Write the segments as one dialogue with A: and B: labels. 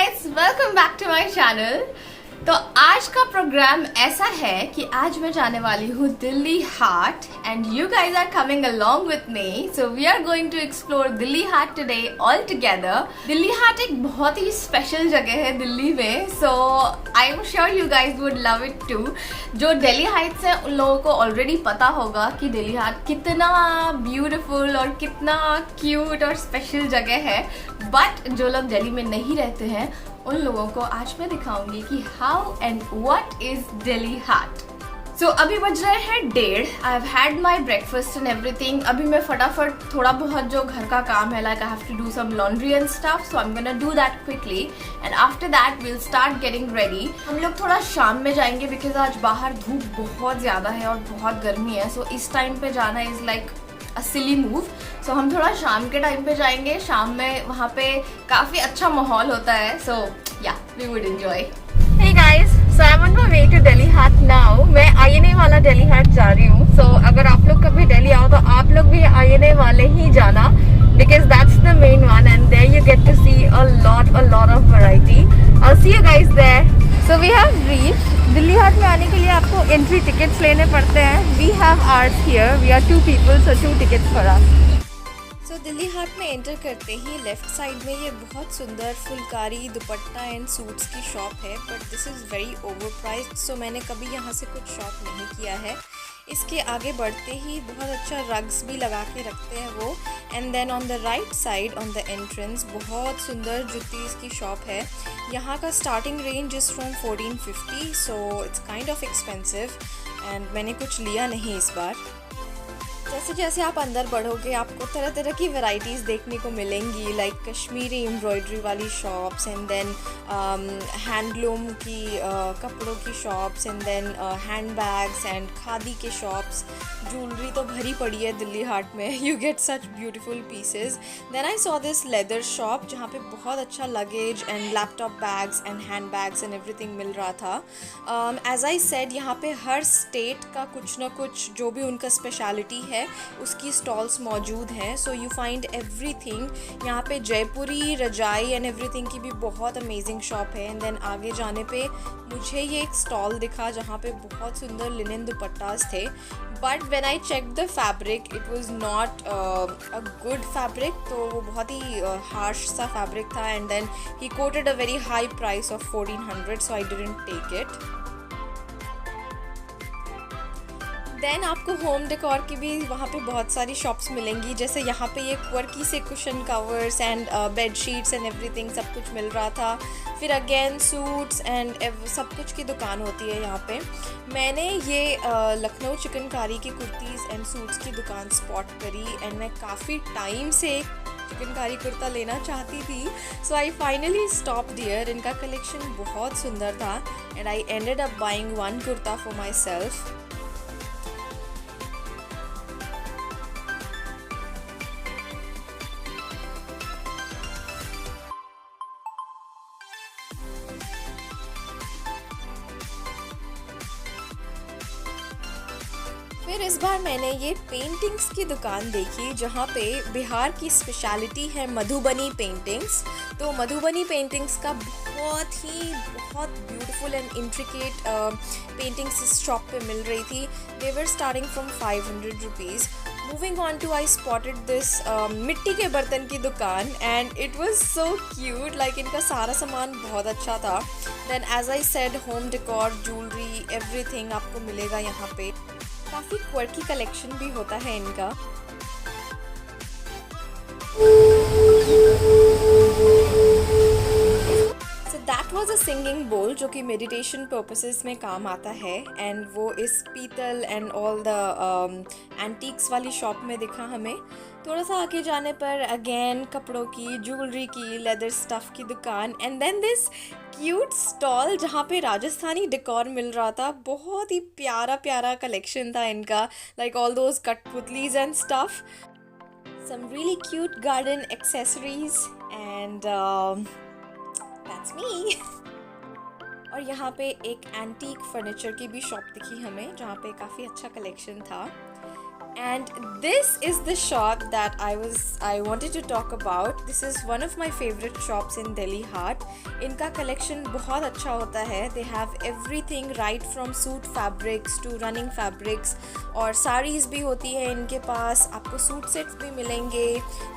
A: Guys, welcome back to my channel. तो आज का प्रोग्राम ऐसा है कि आज मैं जाने वाली हूँ Delhi Haat and you guys are coming along with me. So we are going to explore Delhi Haat today all together. Delhi Haat एक बहुत ही स्पेशल जगह है दिल्ली में, so I am sure you guys would love it too. जो दिल्ली हाइट्स है उन लोगों को ऑलरेडी पता होगा कि दिल्ली हाट कितना ब्यूटीफुल और कितना क्यूट और स्पेशल जगह है, बट जो लोग दिल्ली में नहीं रहते हैं उन लोगों को आज मैं दिखाऊंगी कि how and what is Delhi Haat. So अभी बज रहे हैं 1:30। I have had my breakfast and everything. अभी मैं फटाफट थोड़ा बहुत जो घर का काम है, like I have to do some laundry and stuff, so I am gonna do that quickly and after that will start getting ready. हम लोग थोड़ा शाम में जाएंगे बिकॉज आज बाहर धूप बहुत ज़्यादा है और बहुत गर्मी है, सो इस टाइम पे जाना is like a silly move. So हम थोड़ा शाम के टाइम पे जाएंगे। शाम में वहाँ पे काफ़ी अच्छा माहौल होता है, सो या we would enjoy. Hey guys, so I am on my way to Dilli Haat now. मैं आईएनए वाला दिल्ली हाट जा रही हूँ। सो अगर आप लोग कभी दिल्ली आओ तो आप लोग भी आईएनए वाले ही जाना because that's the main one and there you get to see a lot of variety. I'll see you guys there. So we have reached. Delhi Haat में आने के लिए आपको एंट्री टिकट्स लेने पड़ते हैं। We have ours here. We are 2 people, so 2 tickets for us. So Delhi Haat में enter करते ही लेफ्ट साइड में ये बहुत सुंदर फुलकारी दुपट्टा एंड सूट्स की शॉप है, but this is very overpriced, so मैंने कभी यहाँ से कुछ शॉप नहीं किया है। इसके आगे बढ़ते ही बहुत अच्छा रग्स भी लगा के रखते हैं वो। And then on the right side on the entrance बहुत सुंदर जूतीज़ की शॉप है। यहाँ का starting range is from 1450, so it's kind of expensive and मैंने कुछ लिया नहीं इस बार। जैसे जैसे आप अंदर बढ़ोगे आपको तरह तरह की वैरायटीज़ देखने को मिलेंगी, लाइक कश्मीरी एम्ब्रॉयडरी वाली शॉप्स एंड देन हैंडलूम की कपड़ों की shops and then handbags and khadi के शॉप्स। ज्वेलरी तो भरी पड़ी है दिल्ली हाट में, you get such beautiful pieces. Then I saw this leather shop जहाँ पे बहुत अच्छा luggage and laptop bags and handbags and everything मिल रहा था। एज आई सेड, यहाँ पे हर स्टेट का कुछ ना कुछ जो भी उनका स्पेशलिटी है उसकी स्टॉल्स मौजूद हैं, सो यू फाइंड एवरीथिंग। यहाँ पे जयपुरी रजाई एंड एवरीथिंग की भी बहुत अमेजिंग शॉप है। एंड देन आगे जाने पे मुझे ये एक स्टॉल दिखा जहाँ पे बहुत सुंदर लिनन दुपट्टास थे, but when I check the fabric it was not a good fabric, तो वो बहुत ही हार्श सा फैब्रिक था। And then he quoted a very high price of 1400, so I didn't take it. Then आपको होम डेकोर की भी वहाँ पे बहुत सारी शॉप्स मिलेंगी, जैसे यहाँ पे ये क्वर्की से cushion covers and bed sheets and everything सब कुछ मिल रहा था। फिर अगेन सूट्स एंड सब कुछ की दुकान होती है यहाँ पे। मैंने ये लखनऊ चिकनकारी की कुर्तीज़ एंड सूट्स की दुकान स्पॉट करी एंड मैं काफ़ी टाइम से चिकनकारी कुर्ता लेना चाहती थी, सो आई फाइनली स्टॉप हियर। इनका कलेक्शन बहुत सुंदर था and I ended up buying 1 kurta for my self. फिर इस बार मैंने ये पेंटिंग्स की दुकान देखी जहाँ पे बिहार की स्पेशलिटी है मधुबनी पेंटिंग्स। तो मधुबनी पेंटिंग्स का बहुत ब्यूटीफुल एंड इंट्रिकेट पेंटिंग्स इस शॉप पे मिल रही थी। They were starting from 500 rupees. Moving on to I spotted this मिट्टी के बर्तन की दुकान and it was so cute, like इनका सारा सामान बहुत अच्छा था। Then as I said, home decor, jewellery, everything आपको मिलेगा यहाँ पे। काफ़ी क्वर्की कलेक्शन भी होता है इनका। So that was a singing bowl जो कि मेडिटेशन पर्पसेस में काम आता है एंड वो इस पीतल एंड ऑल द एंटीक्स वाली शॉप में दिखा हमें। थोड़ा सा आगे जाने पर अगेन कपड़ों की, ज्वेलरी की, लेदर स्टफ़ की दुकान and then this cute stall जहाँ पे राजस्थानी डेकोर मिल रहा था। बहुत ही प्यारा कलेक्शन था इनका, लाइक ऑल दोज कठपुतलीज and stuff, some really cute garden accessories and that's me. और यहाँ पे एक एंटीक फर्नीचर की भी शॉप दिखी हमें जहाँ पे काफ़ी अच्छा कलेक्शन था। And this is the shop that I wanted to talk about. This is one of my favorite shops in Delhi Heart. इनका collection बहुत अच्छा होता है. They have everything right from suit fabrics to running fabrics, और sarees भी होती है इनके पास. आपको suit sets भी मिलेंगे,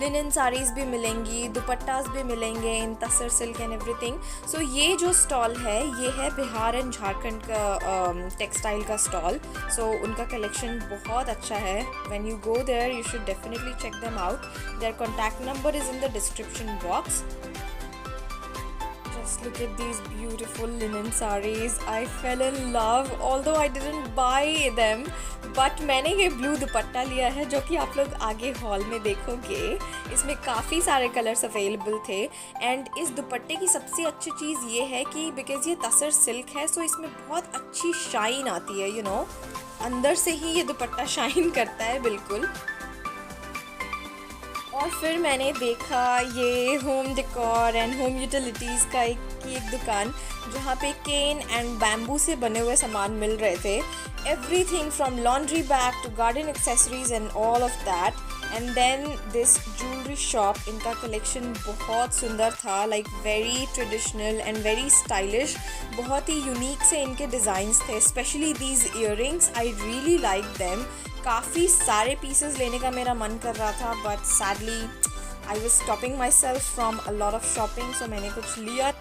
A: linen sarees भी मिलेंगी, दुपट्टास भी मिलेंगे in tasar silk and everything. So ये जो stall है ये है बिहार एंड झारखंड का टेक्सटाइल का stall. So उनका collection बहुत अच्छा है. When you go there, you should definitely check them out. Their contact number is in the description box. Just look at these beautiful linen sarees. I fell in love, although I didn't buy them. But मैंने ये blue दुपट्टा लिया है जो कि आप लोग आगे hall में देखोगे. इसमें काफ़ी सारे कलर्स अवेलेबल थे. एंड इस दुपट्टे की सबसे अच्छी चीज़ ये है कि बिकॉज ये तसर सिल्क है, सो इसमें बहुत अच्छी शाइन आती है. you know, अंदर से ही ये दुपट्टा शाइन करता है बिल्कुल. और फिर मैंने देखा ये home decor and home utilities का एक दुकान जहाँ पे केन एंड बैम्बू से बने हुए सामान मिल रहे थे. Everything from laundry bag to garden accessories and all of that. And then this jewellery shop, इनका कलेक्शन बहुत सुंदर था, like very traditional and very stylish. बहुत ही यूनिक से इनके डिज़ाइंस थे. Specially these earrings, I really like them. काफ़ी सारे पीसेस लेने का मेरा मन कर रहा था, but sadly I was stopping myself from a lot of shopping. So मैंने कुछ लिया.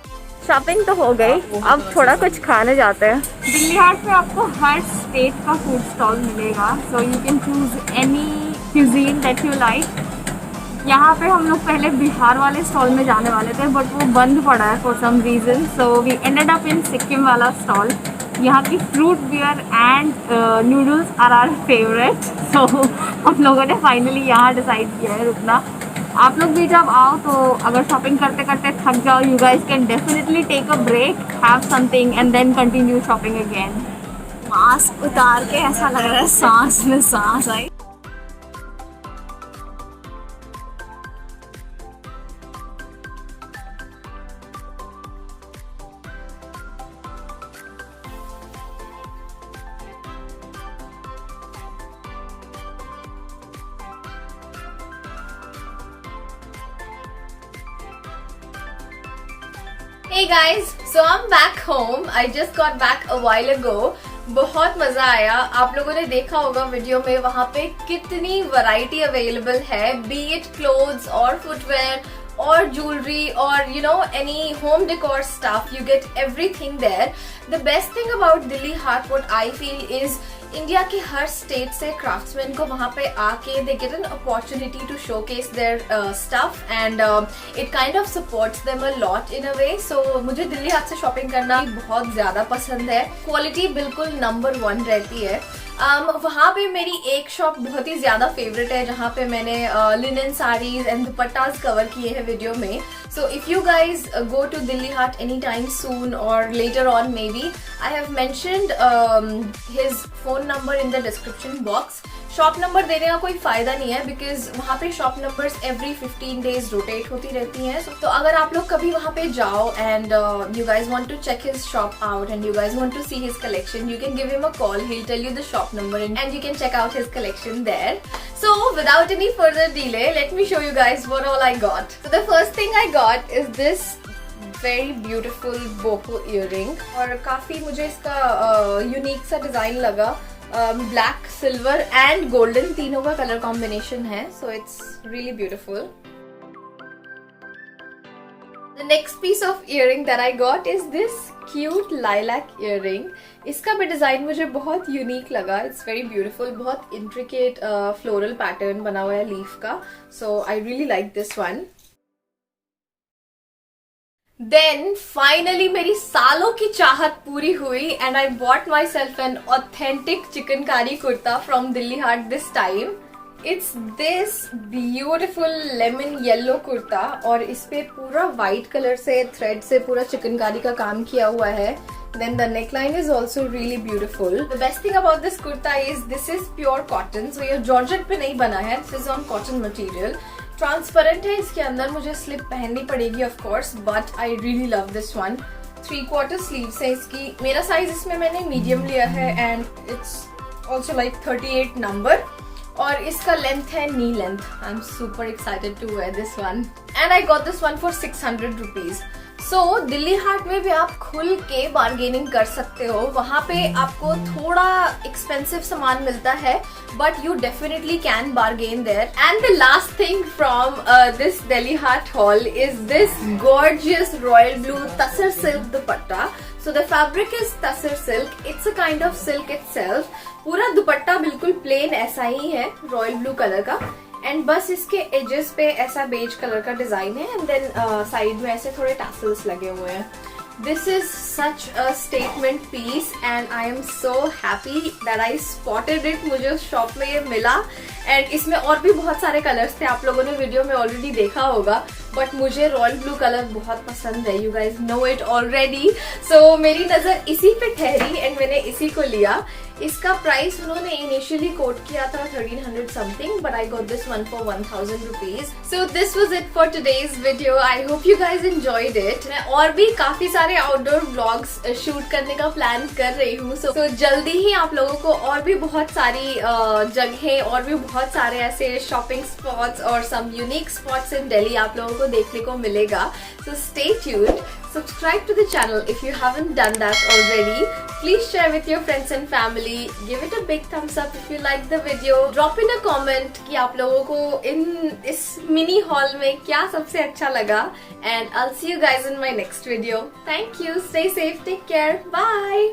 B: शॉपिंग तो हो गई, अब थोड़ा कुछ खाने जाते हैं. दिल्ली हाट में आपको हर स्टेट का फूड स्टॉल मिलेगा, so you can choose any cuisine that you like. यहाँ पे हम लोग पहले बिहार वाले स्टॉल में जाने वाले थे, बट वो बंद पड़ा है for some reason. So we ended up in Sikkim वाला स्टॉल. यहाँ की fruit beer and noodles are our favourite. So हम लोगों ने फाइनली यहाँ डिसाइड किया है रुकना. आप लोग भी जब आओ तो अगर शॉपिंग करते करते थक जाओ, you guys can definitely take a break, have something and then continue shopping again. Mask उतार के ऐसा लग रहा है सांस में सांस आई.
A: Hey guys, so I'm back home. I just got back a while ago. बहुत मजा आया. आप लोगों ने देखा होगा वीडियो में वहाँ पे कितनी वैरायटी अवेलेबल है, बी इट क्लोथ्स और फुटवेयर और ज्वेलरी और you know any home decor stuff. You get everything there. The best thing about Delhi Heart, what I feel is India के हर स्टेट से क्राफ्ट्समैन को वहाँ पे आके they get an opportunity to showcase their stuff and it kind of supports them a lot in a way. So मुझे दिल्ली हाट से shopping करना बहुत ज्यादा पसंद है. क्वालिटी बिल्कुल नंबर 1 रहती है. वहाँ पे मेरी एक शॉप बहुत ही ज्यादा फेवरेट है जहाँ पे मैंने लिनन साड़ीज एंड दुपट्टास कवर किए हैं वीडियो में. So if you guys go to Delhi Heart anytime soon or later on maybe, I have mentioned his phone number in the description box. Shop number देने का कोई फायदा नहीं है बिकॉज वहाँ पे shop numbers every 15 days rotate होती रहती हैं. तो अगर आप लोग कभी वहाँ पे जाओ and you guys want to check his shop out and you guys want to see his collection, you can give him a call. He will tell you the shop number and you can check out his collection there. So without any further delay, let me show you guys what all I got. So the first thing I got is this very beautiful boho earring. और काफी मुझे इसका unique सा design लगा. Black, silver and golden तीनों का colour combination है. So it's really beautiful. The next piece of earring that I got is this cute lilac earring. इसका भी डिजाइन मुझे बहुत यूनिक लगा. It's very beautiful. बहुत इंट्रिकेट फ्लोरल पैटर्न बना हुआ है लीफ का. So I really like this one. Then finally मेरी सालों की चाहत पूरी हुई and I bought myself an authentic chikankari kurta from Delhi Haat this time. It's this beautiful lemon yellow kurta और इस पे पूरा व्हाइट कलर से थ्रेड से पूरा चिकनकारी का काम किया हुआ है. Then the neckline is also really beautiful. The best thing about this kurta is this is pure cotton. So ये जॉर्जेट पे नहीं बना है. This is on cotton material. Transparent है इसके अंदर. मुझे स्लिप पहननी पड़ेगी of course, but I really love this one. 3/4 sleeves है इसकी. मेरा साइज इसमें मैंने मीडियम लिया है and it's also like 38 number. और इसका लेंथ है knee length. I am super excited to wear this one and I got this one for 600 rupees. So Delhi Haat में भी आप खुल के बार्गेनिंग कर सकते हो. वहां पे आपको थोड़ा एक्सपेंसिव सामान मिलता है, but you definitely can bargain there. And the last thing from this Delhi Heart haul is this gorgeous royal blue Tassar silk dupatta. So the fabric is Tassar silk. It's a kind of silk itself. पूरा दुपट्टा बिल्कुल plane ऐसा ही है, royal blue colour का. And बस इसके edges पे ऐसा beige colour का डिजाइन है एंड देन साइड में ऐसे थोड़े टैसल्स लगे हुए हैं. This is such a statement piece and I am so happy that I spotted it. मुझे उस शॉप में ये मिला एंड इसमें और भी बहुत सारे कलर्स थे, आप लोगों ने वीडियो में ऑलरेडी देखा होगा, बट मुझे रॉयल ब्लू कलर बहुत पसंद है. You guys know it already. So मेरी नजर इसी पे ठहरी एंड मैंने इसी को लिया. इसका प्राइस उन्होंने इनिशियली कोट किया था 1300 something, but I got this one for 1000 rupees. So this was it for today's video. I hope you guys enjoyed it. मैं और भी काफी सारे आउटडोर व्लॉग्स शूट करने का प्लान कर रही हूँ. सो जल्दी ही आप लोगों को और भी बहुत सारी जगहें और भी बहुत सारे ऐसे शॉपिंग स्पॉट्स और some unique spots in Delhi आप लोगों को देखने को मिलेगा. So stay tuned. Subscribe to the channel if you haven't done that already. Please share with your friends and family. Give it a big thumbs up if you like the video. Drop in a comment कि आप लोगों को इस mini haul में क्या सबसे अच्छा लगा. And I'll see you guys in my next video. Thank you. Stay safe. Take care. Bye.